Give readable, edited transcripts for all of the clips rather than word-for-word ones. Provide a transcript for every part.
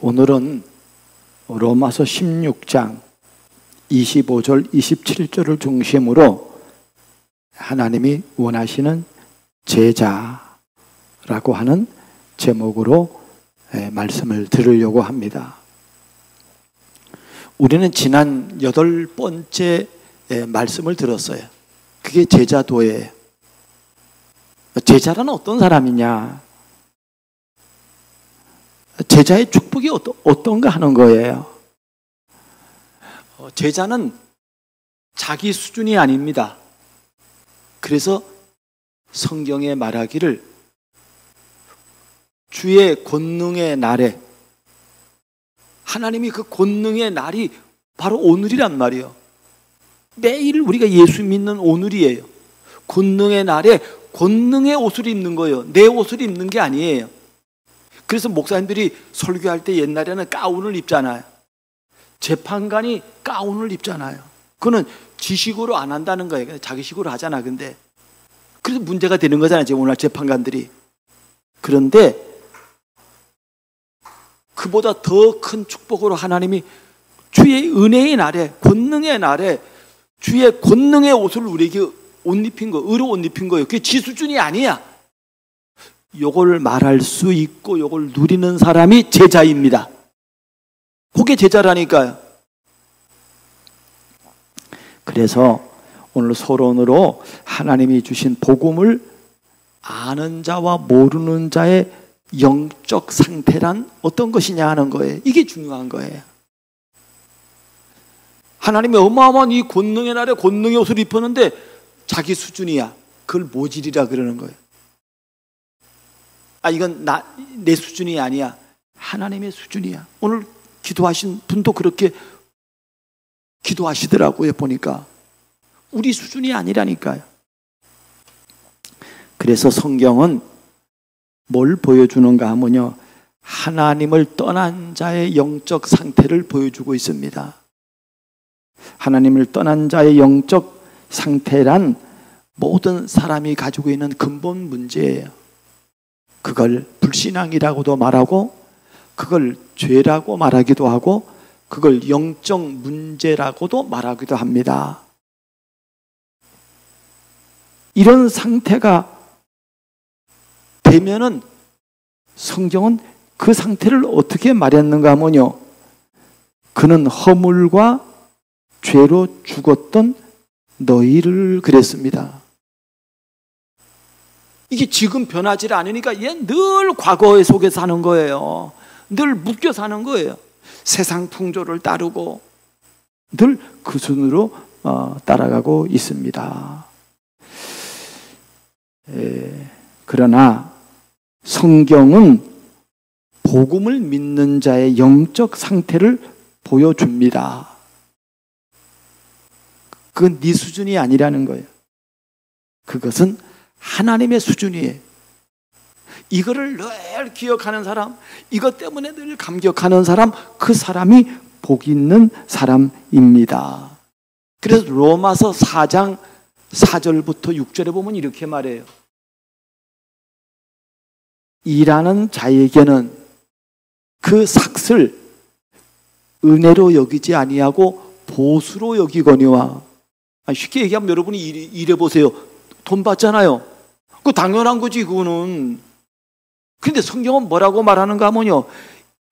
오늘은 로마서 16장 25절, 27절을 중심으로 하나님이 원하시는 제자라고 하는 제목으로 말씀을 들으려고 합니다. 우리는 지난 8번째 말씀을 들었어요. 그게 제자도예요. 제자란 어떤 사람이냐? 제자의 축복이 어떤가 하는 거예요. 제자는 자기 수준이 아닙니다. 그래서 성경에 말하기를 주의 권능의 날에, 하나님이 그 권능의 날이 바로 오늘이란 말이에요. 매일 우리가 예수 믿는 오늘이에요. 권능의 날에 권능의 옷을 입는 거예요. 내 옷을 입는 게 아니에요. 그래서 목사님들이 설교할 때 옛날에는 가운을 입잖아요. 재판관이 가운을 입잖아요. 그거는 지식으로 안 한다는 거예요. 자기식으로 하잖아. 근데 그래서 문제가 되는 거잖아요. 지금 오늘 재판관들이. 그런데 그보다 더 큰 축복으로 하나님이 주의 은혜의 날에, 권능의 날에 주의 권능의 옷을 우리에게 옷 입힌 거, 의로 옷 입힌 거예요. 그게 지 수준이 아니야. 요걸 말할 수 있고 요걸 누리는 사람이 제자입니다. 그게 제자라니까요. 그래서 오늘 서론으로 하나님이 주신 복음을 아는 자와 모르는 자의 영적 상태란 어떤 것이냐 하는 거예요. 이게 중요한 거예요. 하나님이 어마어마한 이 권능의 날에 권능의 옷을 입혔는데 자기 수준이야. 그걸 모질이라 그러는 거예요. 이건 내 수준이 아니야. 하나님의 수준이야. 오늘 기도하신 분도 그렇게 기도하시더라고요. 보니까 우리 수준이 아니라니까요. 그래서 성경은 뭘 보여주는가 하면요, 하나님을 떠난 자의 영적 상태를 보여주고 있습니다. 하나님을 떠난 자의 영적 상태란 모든 사람이 가지고 있는 근본 문제예요. 그걸 불신앙이라고도 말하고, 그걸 죄라고 말하기도 하고, 그걸 영적 문제라고도 말하기도 합니다. 이런 상태가 되면은 성경은 그 상태를 어떻게 말했는가 하면요, 그는 허물과 죄로 죽었던 너희를 그랬습니다. 이게 지금 변하지 않으니까 얘 늘 과거 속에 사는 거예요. 늘 묶여 사는 거예요. 세상 풍조를 따르고 늘 그 순으로 따라가고 있습니다. 그러나 성경은 복음을 믿는 자의 영적 상태를 보여줍니다. 그건 네 수준이 아니라는 거예요. 그것은 하나님의 수준이에요. 이거를 늘 기억하는 사람, 이것 때문에 늘 감격하는 사람, 그 사람이 복 있는 사람입니다. 그래서 로마서 4장 4절부터 6절에 보면 이렇게 말해요. 일하는 자에게는 그 삭슬 은혜로 여기지 아니하고 보수로 여기거니와. 쉽게 얘기하면 여러분이 일해보세요. 돈 받잖아요. 그거 당연한 거지, 그거는. 근데 성경은 뭐라고 말하는가 하면요,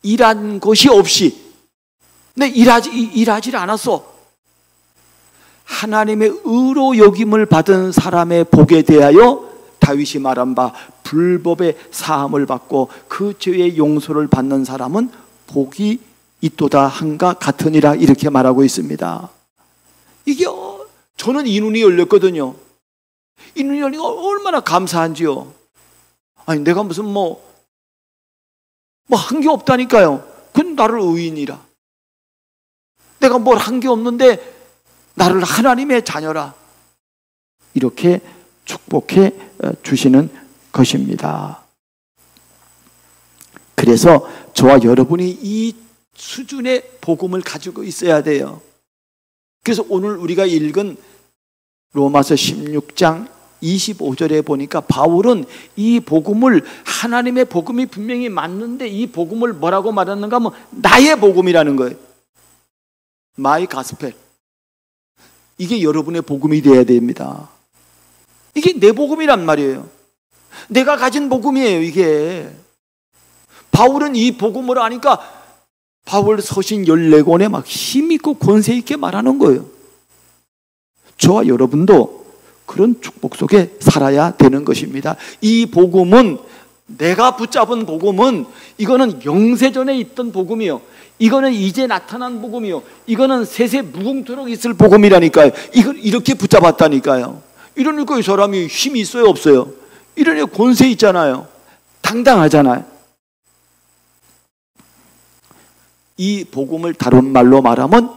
일한 것이 없이, 내 일하지 않았어. 하나님의 의로 여김을 받은 사람의 복에 대하여 다윗이 말한 바 불법의 사함을 받고 그 죄의 용서를 받는 사람은 복이 있도다 한가 같으니라, 이렇게 말하고 있습니다. 이게 저는 이 눈이 열렸거든요. 이 눈이 열리니까 얼마나 감사한지요. 내가 무슨 한 게 없다니까요. 그건 나를 의인이라. 내가 뭘 한 게 없는데 나를 하나님의 자녀라, 이렇게 축복해 주시는 것입니다. 그래서 저와 여러분이 이 수준의 복음을 가지고 있어야 돼요. 그래서 오늘 우리가 읽은 로마서 16장 25절에 보니까 바울은 이 복음을, 하나님의 복음이 분명히 맞는데 이 복음을 뭐라고 말하는가 하면 나의 복음이라는 거예요. 마이 가스펠. 이게 여러분의 복음이 되어야 됩니다. 이게 내 복음이란 말이에요. 내가 가진 복음이에요, 이게. 바울은 이 복음을 아니까 바울 서신 14권에 막 힘있고 권세 있게 말하는 거예요. 저와 여러분도 그런 축복 속에 살아야 되는 것입니다. 이 복음은, 내가 붙잡은 복음은, 이거는 영세전에 있던 복음이요, 이거는 이제 나타난 복음이요, 이거는 세세 무궁토록 있을 복음이라니까요. 이걸 이렇게 붙잡았다니까요. 이러니까 이 사람이 힘이 있어요, 없어요? 이러니까 권세 있잖아요. 당당하잖아요. 이 복음을 다른 말로 말하면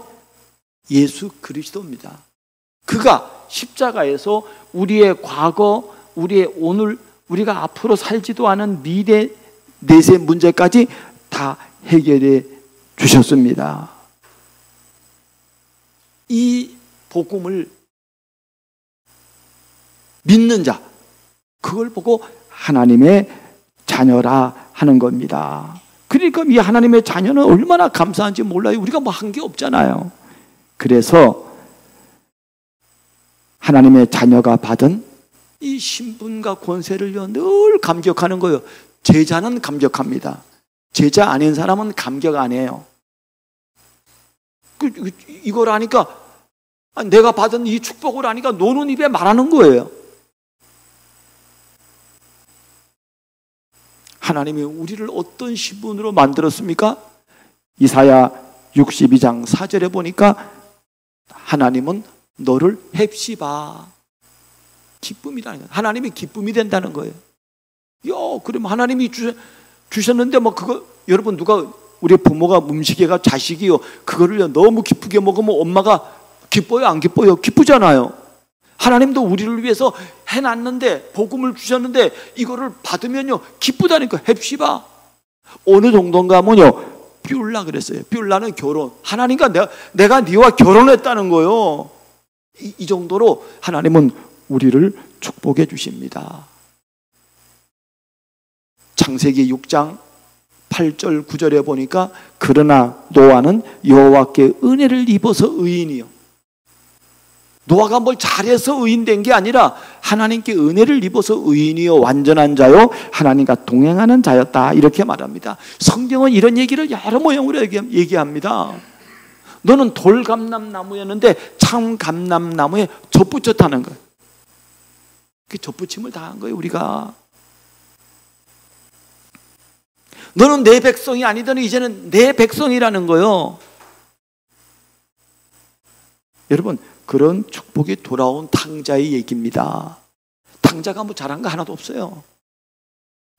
예수 그리스도입니다. 그가 십자가에서 우리의 과거, 우리의 오늘, 우리가 앞으로 살지도 않은 미래 내세 문제까지 다 해결해 주셨습니다. 이 복음을 믿는 자, 그걸 보고 하나님의 자녀라 하는 겁니다. 그러니까 이 하나님의 자녀는 얼마나 감사한지 몰라요. 우리가 뭐 한 게 없잖아요. 그래서 하나님의 자녀가 받은 이 신분과 권세를요 늘 감격하는 거예요. 제자는 감격합니다. 제자 아닌 사람은 감격 안 해요. 이걸 아니까, 내가 받은 이 축복을 아니까 노는 입에 말하는 거예요. 하나님이 우리를 어떤 신분으로 만들었습니까? 이사야 62장 4절에 보니까 하나님은 너를 헵시바, 기쁨이라는 거예요. 하나님이 기쁨이 된다는 거예요. 그럼 하나님이 주셨는데 뭐 그거, 여러분 누가, 우리 부모가 음식에가 자식이요 그거를 너무 기쁘게 먹으면 엄마가 기뻐요, 안 기뻐요? 기쁘잖아요. 하나님도 우리를 위해서 해놨는데, 복음을 주셨는데 이거를 받으면요 기쁘다니까. 헵시바. 어느 정도인가 하면요 뷸라 그랬어요. 뷸라는 결혼. 하나님과 내가 네와 결혼했다는 거예요. 이 정도로 하나님은 우리를 축복해 주십니다. 창세기 6장 8절 9절에 보니까 그러나 노아는 여호와께 은혜를 입어서 의인이요. 노아가 뭘 잘해서 의인된 게 아니라 하나님께 은혜를 입어서 의인이요 완전한 자요 하나님과 동행하는 자였다, 이렇게 말합니다. 성경은 이런 얘기를 여러 모형으로 얘기합니다. 너는 돌감람나무였는데 참감람나무에 젖붙였다는 거예요. 그 젖붙임을 당한 거예요, 우리가. 너는 내 백성이 아니더니 이제는 내 백성이라는 거예요. 여러분, 그런 축복이 돌아온 탕자의 얘기입니다. 탕자가 뭐 잘한 거 하나도 없어요.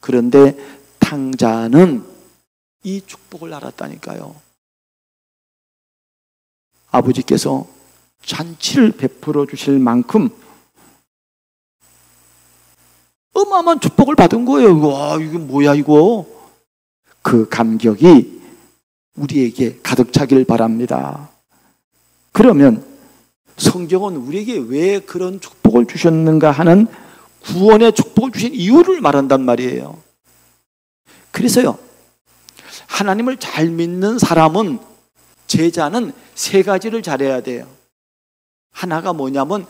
그런데 탕자는 이 축복을 알았다니까요. 아버지께서 잔치를 베풀어 주실 만큼 어마어마한 축복을 받은 거예요. 와, 이게 뭐야 이거. 그 감격이 우리에게 가득 차길 바랍니다. 그러면 성경은 우리에게 왜 그런 축복을 주셨는가 하는 구원의 축복을 주신 이유를 말한단 말이에요. 그래서요, 하나님을 잘 믿는 사람은, 제자는 세 가지를 잘해야 돼요. 하나가 뭐냐면,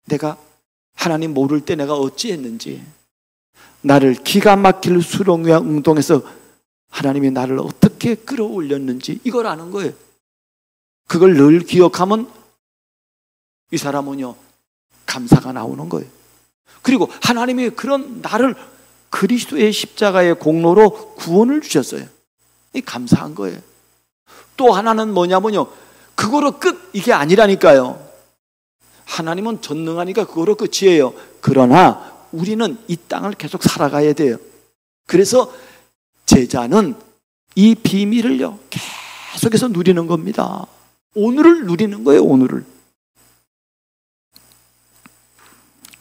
내가 하나님 모를 때 내가 어찌했는지, 나를 기가 막힐 수렁과 응동에서 하나님이 나를 어떻게 끌어올렸는지 이걸 아는 거예요. 그걸 늘 기억하면 이 사람은요 감사가 나오는 거예요. 그리고 하나님이 그런 나를 그리스도의 십자가의 공로로 구원을 주셨어요. 이 감사한 거예요. 또 하나는 뭐냐면요, 그거로 끝, 이게 아니라니까요. 하나님은 전능하니까 그거로 끝이에요. 그러나 우리는 이 땅을 계속 살아가야 돼요. 그래서 제자는 이 비밀을요 계속해서 누리는 겁니다. 오늘을 누리는 거예요, 오늘을.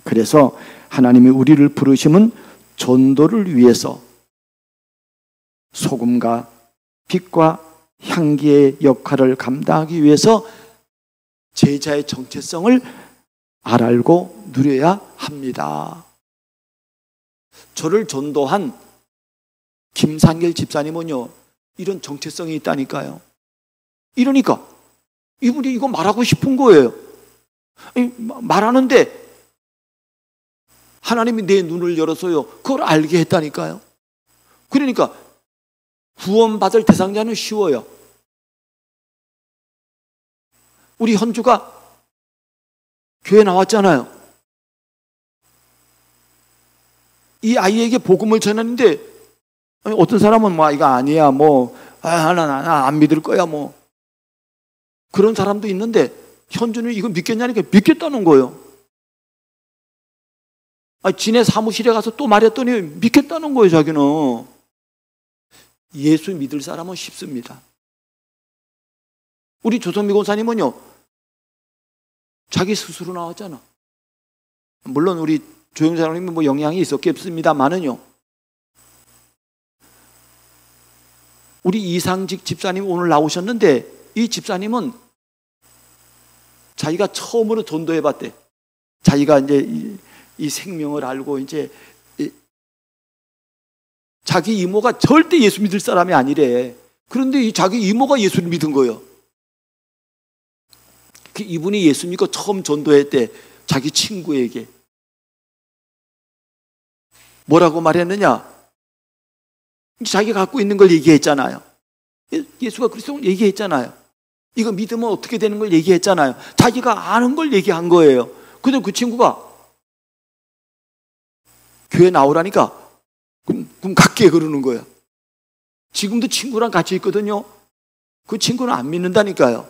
그래서 하나님이 우리를 부르심은 전도를 위해서 소금과 빛과 향기의 역할을 감당하기 위해서 제자의 정체성을 알고 누려야 합니다. 저를 전도한 김상길 집사님은요, 이런 정체성이 있다니까요. 이러니까 이분이 이거 말하고 싶은 거예요. 말하는데 하나님이 내 눈을 열어서요, 그걸 알게 했다니까요. 그러니까 구원받을 대상자는 쉬워요. 우리 현주가 교회 나왔잖아요. 이 아이에게 복음을 전했는데 어떤 사람은 뭐 이거 아니야, 나 안 믿을 거야, 그런 사람도 있는데 현주는 이거 믿겠냐니까 믿겠다는 거예요. 지네 사무실에 가서 또 말했더니 믿겠다는 거예요, 자기는. 예수 믿을 사람은 쉽습니다. 우리 조성미 권사님은요, 자기 스스로 나왔잖아. 물론 우리 조영사님이 영향이 있었겠습니다만은요, 우리 이상직 집사님 오늘 나오셨는데, 이 집사님은 자기가 처음으로 전도해 봤대. 자기가 이제 이 생명을 알고 이제 자기 이모가 절대 예수 믿을 사람이 아니래. 그런데 이 자기 이모가 예수를 믿은 거예요. 이분이 예수 믿고 처음 전도했대. 자기 친구에게 뭐라고 말했느냐? 자기가 갖고 있는 걸 얘기했잖아요. 예수가 그리스도를 얘기했잖아요. 이거 믿으면 어떻게 되는 걸 얘기했잖아요. 자기가 아는 걸 얘기한 거예요. 근데 그 친구가 교회 나오라니까 그럼 갈게 그러는 거예요. 지금도 친구랑 같이 있거든요. 그 친구는 안 믿는다니까요.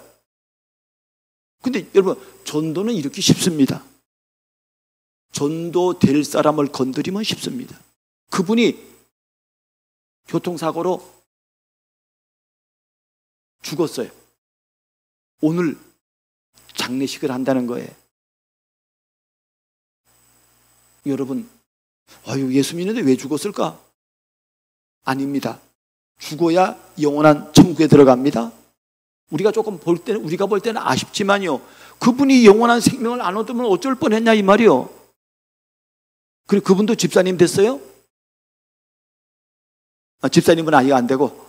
근데 여러분, 전도는 이렇게 쉽습니다. 전도 될 사람을 건드리면 쉽습니다. 그분이 교통사고로 죽었어요. 오늘 장례식을 한다는 거예요. 여러분, 예수 믿는데 왜 죽었을까? 아닙니다. 죽어야 영원한 천국에 들어갑니다. 우리가 우리가 볼 때는 아쉽지만요, 그분이 영원한 생명을 안 얻으면 어쩔 뻔했냐 이 말이요. 그리고 그분도 집사님 됐어요? 집사님은 아예 안 되고.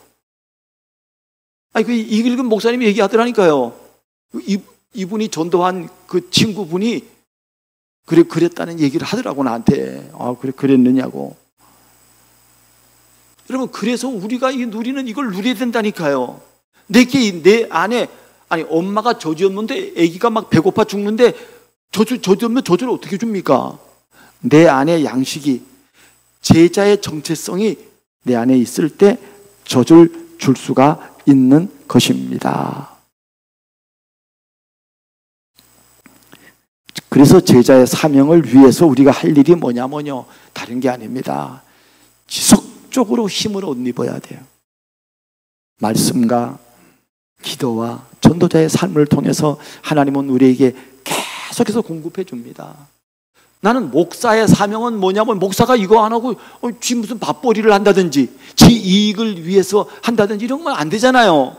그 이길금 목사님이 얘기하더라니까요. 이분이 전도한 그 친구분이 그랬다는 얘기를 하더라고, 나한테. 그랬느냐고. 여러분, 그래서 우리가 누리는 이걸 누려야 된다니까요. 내 안에, 엄마가 젖이 없는데 아기가 막 배고파 죽는데 젖이 없으면 젖을 어떻게 줍니까? 내 안에 양식이, 제자의 정체성이 내 안에 있을 때 젖을 줄 수가 있는 것입니다. 그래서 제자의 사명을 위해서 우리가 할 일이 뭐냐면요, 다른 게 아닙니다. 지속적으로 힘을 옷 입어야 돼요. 말씀과 기도와 전도자의 삶을 통해서 하나님은 우리에게 계속해서 공급해 줍니다. 나는 목사의 사명은 뭐냐면, 목사가 이거 안 하고 지 무슨 밥벌이를 한다든지 지 이익을 위해서 한다든지 이런 건 안 되잖아요.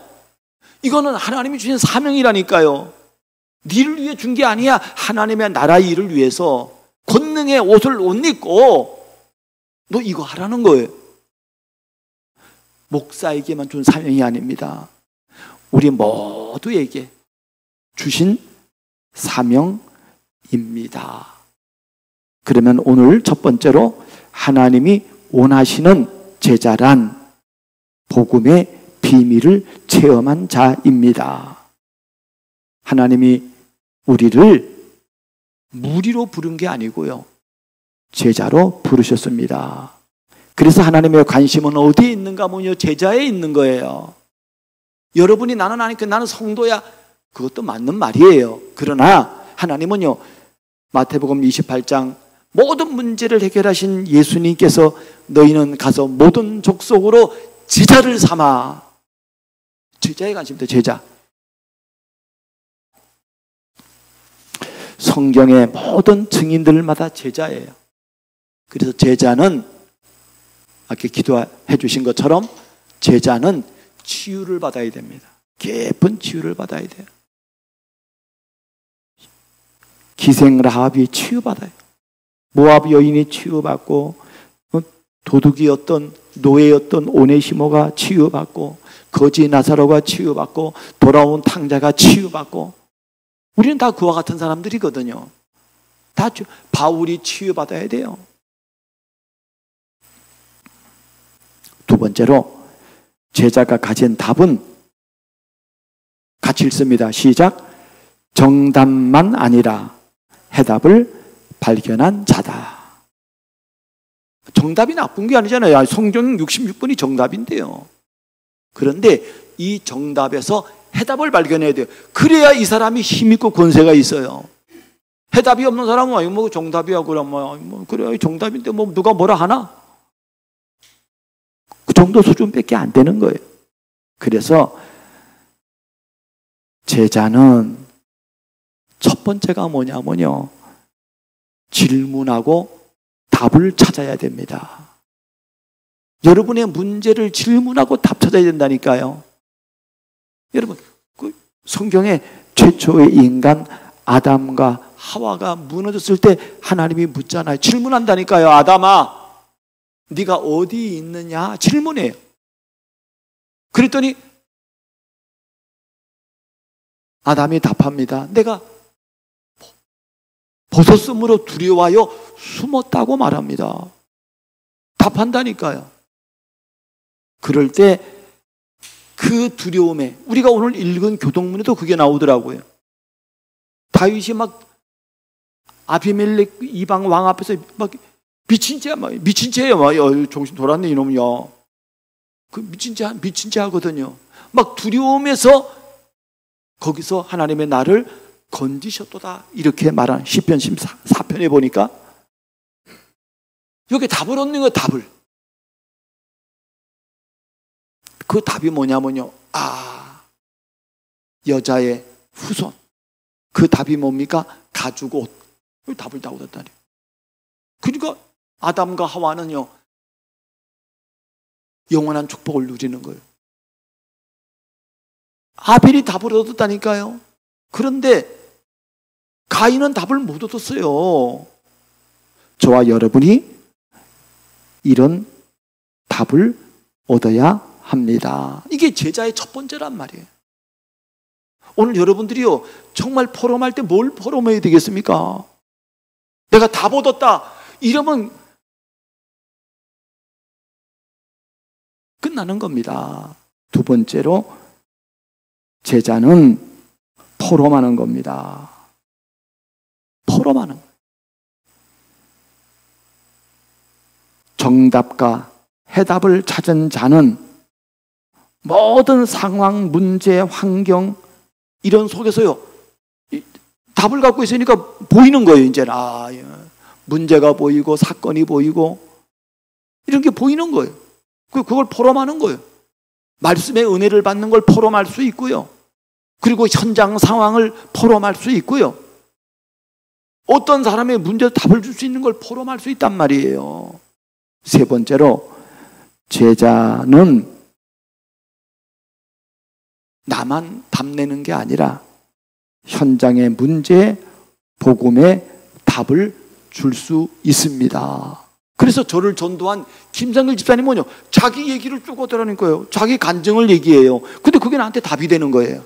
이거는 하나님이 주신 사명이라니까요. 니를 위해 준 게 아니야. 하나님의 나라의 일을 위해서 권능의 옷을 옷 입고 너 이거 하라는 거예요. 목사에게만 준 사명이 아닙니다. 우리 모두에게 주신 사명입니다. 그러면 오늘 첫 번째로 하나님이 원하시는 제자란 복음의 비밀을 체험한 자입니다. 하나님이 우리를 무리로 부른 게 아니고요, 제자로 부르셨습니다. 그래서 하나님의 관심은 어디에 있는가 하면요, 제자에 있는 거예요. 여러분이 나는 성도야, 그것도 맞는 말이에요. 그러나 하나님은요, 마태복음 28장 모든 문제를 해결하신 예수님께서 너희는 가서 모든 족속으로 제자를 삼아. 제자에 관심입니다. 제자. 성경의 모든 증인들마다 제자예요. 그래서 제자는 아까 기도해 주신 것처럼 제자는 치유를 받아야 됩니다. 깊은 치유를 받아야 돼요. 기생 라합이 치유받아요. 모압 여인이 치유받고, 도둑이었던 노예였던 오네시모가 치유받고, 거지 나사로가 치유받고, 돌아온 탕자가 치유받고, 우리는 다 그와 같은 사람들이거든요. 다 바울이 치유받아야 돼요. 두 번째로 제자가 가진 답은 같이 읽습니다. 시작. 정답만 아니라 해답을 발견한 자다. 정답이 나쁜 게 아니잖아요. 성경 66번이 정답인데요. 그런데 이 정답에서 해답을 발견해야 돼요. 그래야 이 사람이 힘있고 권세가 있어요. 해답이 없는 사람은 뭐 정답이야 그러면 뭐 그래 정답인데 뭐 누가 뭐라 하나? 그 정도 수준밖에 안 되는 거예요. 그래서 제자는 첫 번째가 뭐냐면요, 질문하고 답을 찾아야 됩니다. 여러분의 문제를 질문하고 답 찾아야 된다니까요. 여러분, 그 성경에 최초의 인간 아담과 하와가 무너졌을 때 하나님이 묻잖아요. 질문한다니까요. 아담아, 네가 어디 있느냐? 질문해요. 그랬더니 아담이 답합니다. 내가 벗었으므로 두려워하여 숨었다고 말합니다. 답한다니까요. 그럴 때 그 두려움에, 우리가 오늘 읽은 교동문에도 그게 나오더라고요. 다윗이 막 아비멜렉 이방 왕 앞에서 막 미친 죄예요. 정신 돌았네 이놈이야. 그 미친 죄 하거든요. 막 두려움에서 거기서 하나님의 나를 건지셨도다 이렇게 말한 시편 14편에 보니까 여기 답을 얻는 거예요. 답을. 그 답이 뭐냐면요, 여자의 후손. 그 답이 뭡니까? 가죽 옷. 그 답을 다 얻었다니. 그러니까 아담과 하와는요 영원한 축복을 누리는 거예요. 아벨이 답을 얻었다니까요. 그런데 가인은 답을 못 얻었어요. 저와 여러분이 이런 답을 얻어야 합니다. 이게 제자의 첫 번째란 말이에요. 오늘 여러분들이요 정말 포럼할 때 뭘 포럼해야 되겠습니까? 내가 답 얻었다 이러면 끝나는 겁니다. 두 번째로 제자는 포럼하는 겁니다. 포럼하는 거예요. 정답과 해답을 찾은 자는 모든 상황, 문제, 환경 이런 속에서요 답을 갖고 있으니까 보이는 거예요. 이제는 문제가 보이고 사건이 보이고 이런 게 보이는 거예요. 그걸 포럼하는 거예요. 말씀의 은혜를 받는 걸 포럼할 수 있고요. 그리고 현장 상황을 포럼할 수 있고요. 어떤 사람의 문제에 답을 줄 수 있는 걸 포럼할 수 있단 말이에요. 세 번째로 제자는 나만 답내는 게 아니라 현장의 문제, 복음의 답을 줄 수 있습니다. 그래서 저를 전도한 김상길 집사님 뭐냐, 자기 얘기를 쭉 하더라는 거예요. 자기 간증을 얘기해요. 근데 그게 나한테 답이 되는 거예요.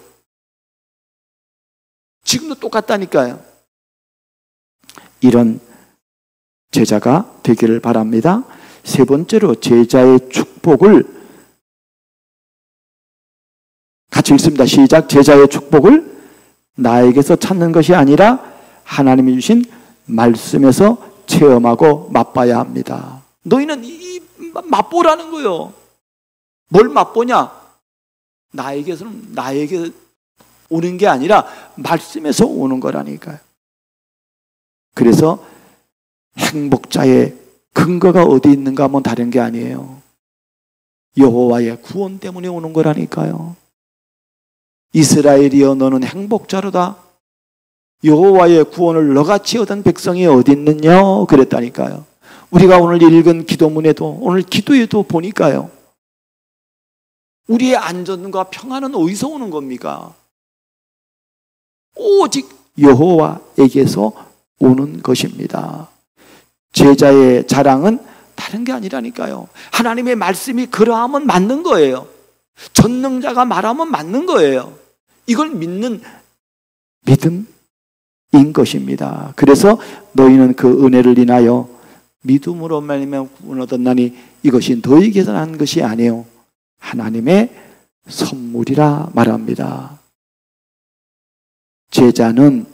지금도 똑같다니까요. 이런 제자가 되기를 바랍니다. 세 번째로 제자의 축복을 같이 읽습니다. 시작. 제자의 축복을 나에게서 찾는 것이 아니라 하나님이 주신 말씀에서 체험하고 맛봐야 합니다. 너희는 맛보라는 거예요. 뭘 맛보냐? 나에게 오는 게 아니라 말씀에서 오는 거라니까요. 그래서 행복자의 근거가 어디 있는가 하면 다른 게 아니에요. 여호와의 구원 때문에 오는 거라니까요. 이스라엘이여 너는 행복자로다. 여호와의 구원을 너같이 얻은 백성이 어디 있느냐 그랬다니까요. 우리가 오늘 읽은 기도문에도 오늘 기도에도 보니까요. 우리의 안전과 평안은 어디서 오는 겁니까? 오직 여호와에게서 오는 것입니다. 제자의 자랑은 다른 게 아니라니까요. 하나님의 말씀이 그러하면 맞는 거예요. 전능자가 말하면 맞는 거예요. 이걸 믿는 믿음인 것입니다. 그래서 너희는 그 은혜를 인하여 믿음으로 말미암아 구원을 얻었나니 이것이 너희에게서 난 것이 아니요 하나님의 선물이라 말합니다. 제자는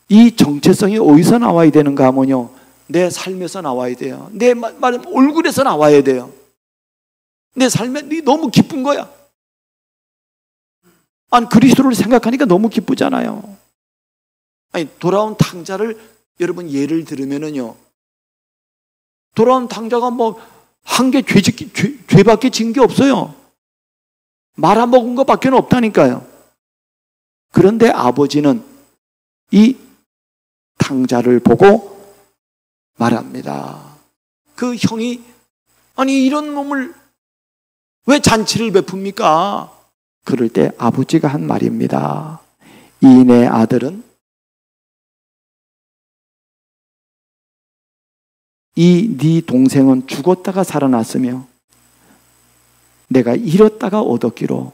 이 정체성이 어디서 나와야 되는가 하면요, 내 삶에서 나와야 돼요. 내 얼굴에서 나와야 돼요. 내 삶에 너무 기쁜 거야. 아니, 그리스도를 생각하니까 너무 기쁘잖아요. 아니, 돌아온 탕자를 여러분 예를 들으면은요, 돌아온 탕자가 뭐 한 개 죄밖에 진 게 없어요. 말아먹은 것밖에 없다니까요. 그런데 아버지는 이 탕자를 보고 말합니다. 그 형이 아니 이런 놈을 왜 잔치를 베풉니까? 그럴 때 아버지가 한 말입니다. 이 내 아들은 이 네 동생은 죽었다가 살아났으며 내가 잃었다가 얻었기로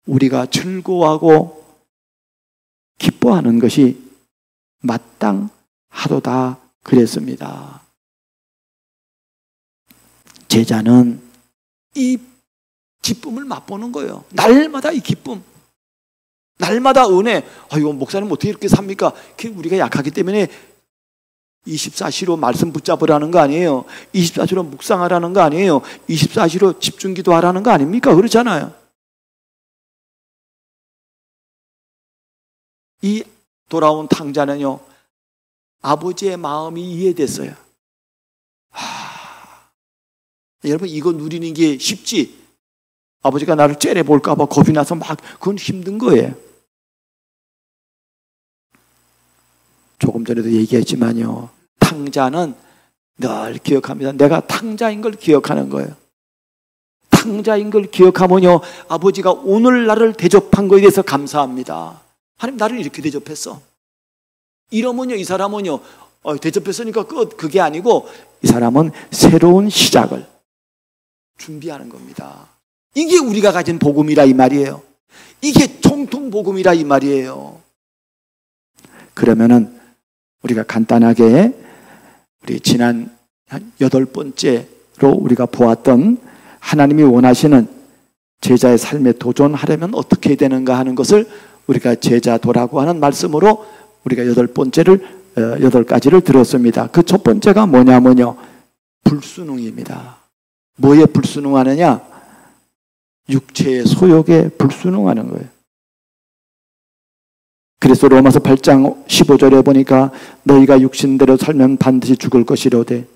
우리가 즐거워하고 기뻐하는 것이 마땅하도다 그랬습니다. 제자는 이 기쁨을 맛보는 거예요. 날마다 이 기쁨, 날마다 은혜. 아이고, 목사님 어떻게 이렇게 삽니까? 우리가 약하기 때문에 24시로 말씀 붙잡으라는 거 아니에요. 24시로 묵상하라는 거 아니에요. 24시로 집중기도 하라는 거 아닙니까? 그렇잖아요. 이 돌아온 탕자는요, 아버지의 마음이 이해됐어요. 여러분, 이거 누리는 게 쉽지? 아버지가 나를 째려볼까 봐 겁이 나서 막, 그건 힘든 거예요. 조금 전에도 얘기했지만요, 탕자는 늘 기억합니다. 내가 탕자인 걸 기억하는 거예요. 탕자인 걸 기억하면요, 아버지가 오늘 나를 대접한 거에 대해서 감사합니다. 하나님 나를 이렇게 대접했어. 이러면요, 이 사람은요, 대접했으니까 끝. 그게 아니고 이 사람은 새로운 시작을 준비하는 겁니다. 이게 우리가 가진 복음이라 이 말이에요. 이게 정통 복음이라 이 말이에요. 그러면은 우리가 간단하게 우리 지난 한 8번째로 우리가 보았던 하나님이 원하시는 제자의 삶에 도전하려면 어떻게 해야 되는가 하는 것을 우리가 제자도라고 하는 말씀으로 우리가 8가지를 들었습니다. 그 첫 번째가 뭐냐면요, 불순응입니다. 뭐에 불순응하느냐? 육체의 소욕에 불순응하는 거예요. 그래서 로마서 8장 15절에 보니까 너희가 육신대로 살면 반드시 죽을 것이로되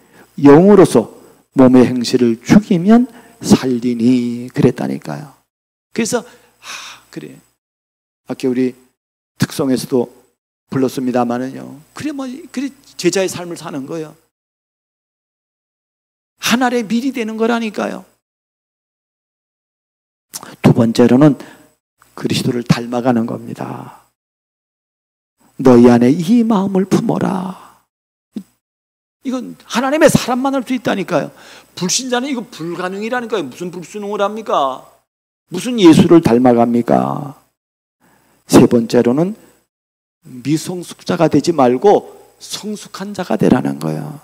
영으로서 몸의 행실을 죽이면 살리니 그랬다니까요. 그래서 그래, 아까 우리 특성에서도 불렀습니다마는요, 그래 제자의 삶을 사는 거예요. 하늘의 밀이 되는 거라니까요. 두 번째로는 그리스도를 닮아가는 겁니다. 너희 안에 이 마음을 품어라. 이건 하나님의 사람만 할 수 있다니까요. 불신자는 이거 불가능이라니까요. 무슨 불순응을 합니까? 무슨 예수를 닮아갑니까? 세 번째로는 미성숙자가 되지 말고 성숙한 자가 되라는 거예요.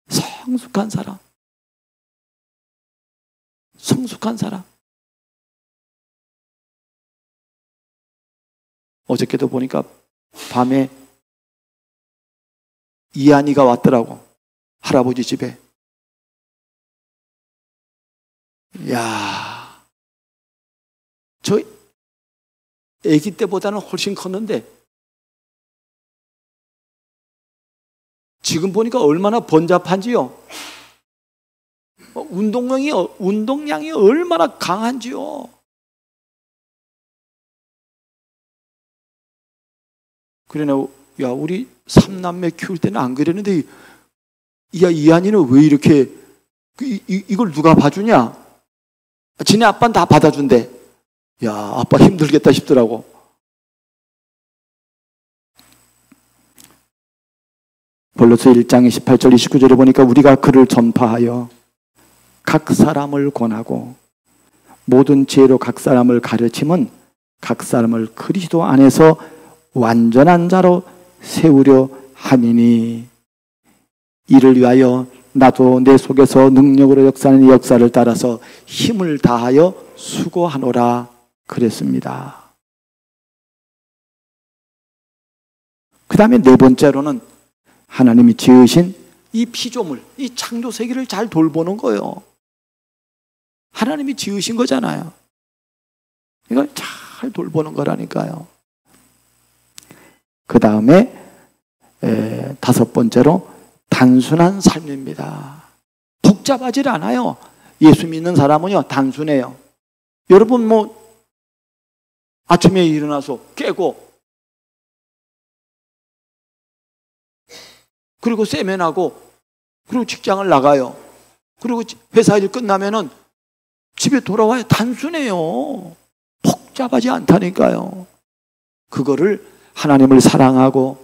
성숙한 사람. 성숙한 사람. 어저께도 보니까 밤에 이한이가 왔더라고. 할아버지 집에. 야, 저 아기 때보다는 훨씬 컸는데 지금 보니까 얼마나 번잡한지요. 운동량이 얼마나 강한지요. 그러나 야, 우리 삼남매 키울 때는 안 그랬는데, 야, 이한이는 왜 이렇게 이걸 누가 봐주냐? 지네 아빠는 다 받아준대. 야, 아빠 힘들겠다 싶더라고. 골로새 1장 18절 29절에 보니까 우리가 그를 전파하여 각 사람을 권하고 모든 지혜로 각 사람을 가르침은 각 사람을 그리스도 안에서 완전한 자로 세우려 함이니 이를 위하여 나도 내 속에서 능력으로 역사하는 이 역사를 따라서 힘을 다하여 수고하노라 그랬습니다. 그 다음에 네 번째로는 하나님이 지으신 이 피조물, 이 창조 세계를 잘 돌보는 거예요. 하나님이 지으신 거잖아요. 이걸 잘 돌보는 거라니까요. 그 다음에 다섯 번째로 단순한 삶입니다. 복잡하지 않아요. 예수 믿는 사람은요 단순해요. 여러분 아침에 일어나서 깨고 그리고 세면하고 그리고 직장을 나가요. 그리고 회사 일 끝나면은 집에 돌아와요. 단순해요. 복잡하지 않다니까요. 그거를 하나님을 사랑하고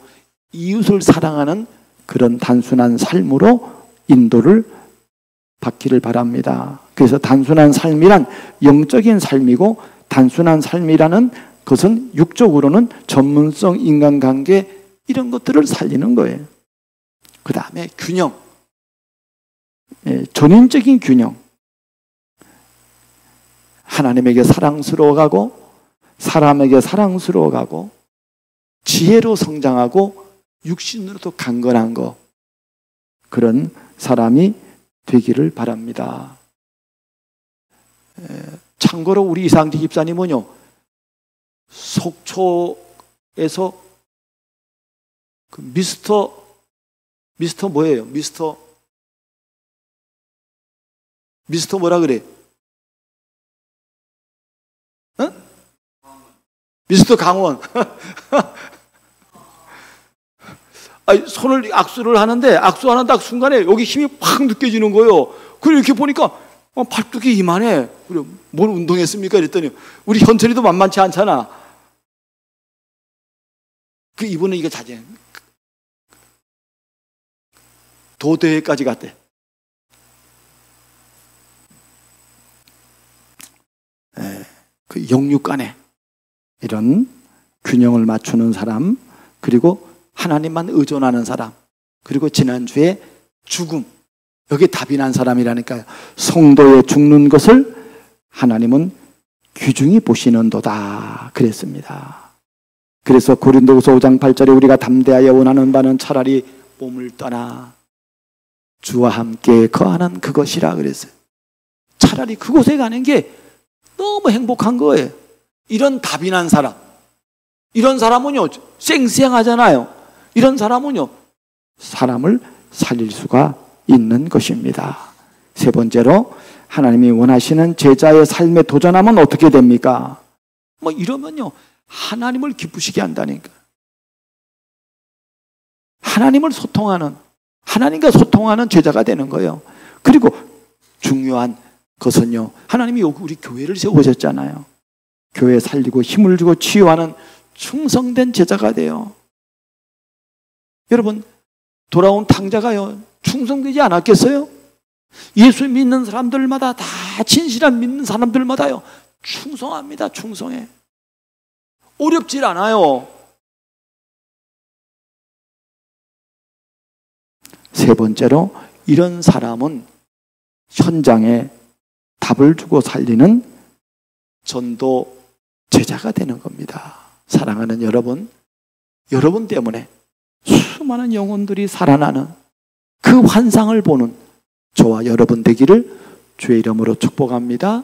이웃을 사랑하는 그런 단순한 삶으로 인도를 받기를 바랍니다. 그래서 단순한 삶이란 영적인 삶이고 단순한 삶이라는 것은 육적으로는 전문성, 인간관계 이런 것들을 살리는 거예요. 그 다음에 균형, 전인적인 균형. 하나님에게 사랑스러워가고 사람에게 사랑스러워가고 지혜로 성장하고 육신으로도 강건한 거, 그런 사람이 되기를 바랍니다. 참고로 우리 이상직 집사님은요 속초에서 그 미스터 뭐예요? 미스터 뭐라 그래? 어? 미스터 강원. 손을 악수를 하는데 악수하는 딱 순간에 여기 힘이 확 느껴지는 거예요. 그리고 이렇게 보니까 팔뚝이 이만해. 그래, 뭘 운동했습니까? 그랬더니 우리 현철이도 만만치 않잖아. 이분은 이거 자제. 도대회까지 갔대. 그 영육 간에 이런 균형을 맞추는 사람, 그리고 하나님만 의존하는 사람, 그리고 지난주에 죽음, 여기에 답이 난 사람이라니까요. 성도의 죽는 것을 하나님은 귀중히 보시는도다 그랬습니다. 그래서 고린도후서 5장 8절에 우리가 담대하여 원하는 바는 차라리 몸을 떠나 주와 함께 거하는 그것이라 그랬어요. 차라리 그곳에 가는 게 너무 행복한 거예요. 이런 답이 난 사람, 이런 사람은요 쌩쌩하잖아요. 이런 사람은요 사람을 살릴 수가 있는 것입니다. 세 번째로 하나님이 원하시는 제자의 삶에 도전하면 어떻게 됩니까? 이러면요 하나님을 기쁘시게 한다니까. 하나님과 소통하는 제자가 되는 거예요. 그리고 중요한 것은요, 하나님이 우리 교회를 세우셨잖아요. 교회 살리고 힘을 주고 치유하는 충성된 제자가 돼요. 여러분, 돌아온 탕자가요 충성되지 않았겠어요? 예수 믿는 사람들마다 다 진실한 믿는 사람들마다요 충성합니다. 충성해. 어렵질 않아요. 세 번째로 이런 사람은 현장에 답을 주고 살리는 전도 제자가 되는 겁니다. 사랑하는 여러분, 여러분 때문에 수많은 영혼들이 살아나는 그 환상을 보는 저와 여러분 되기를 주의 이름으로 축복합니다.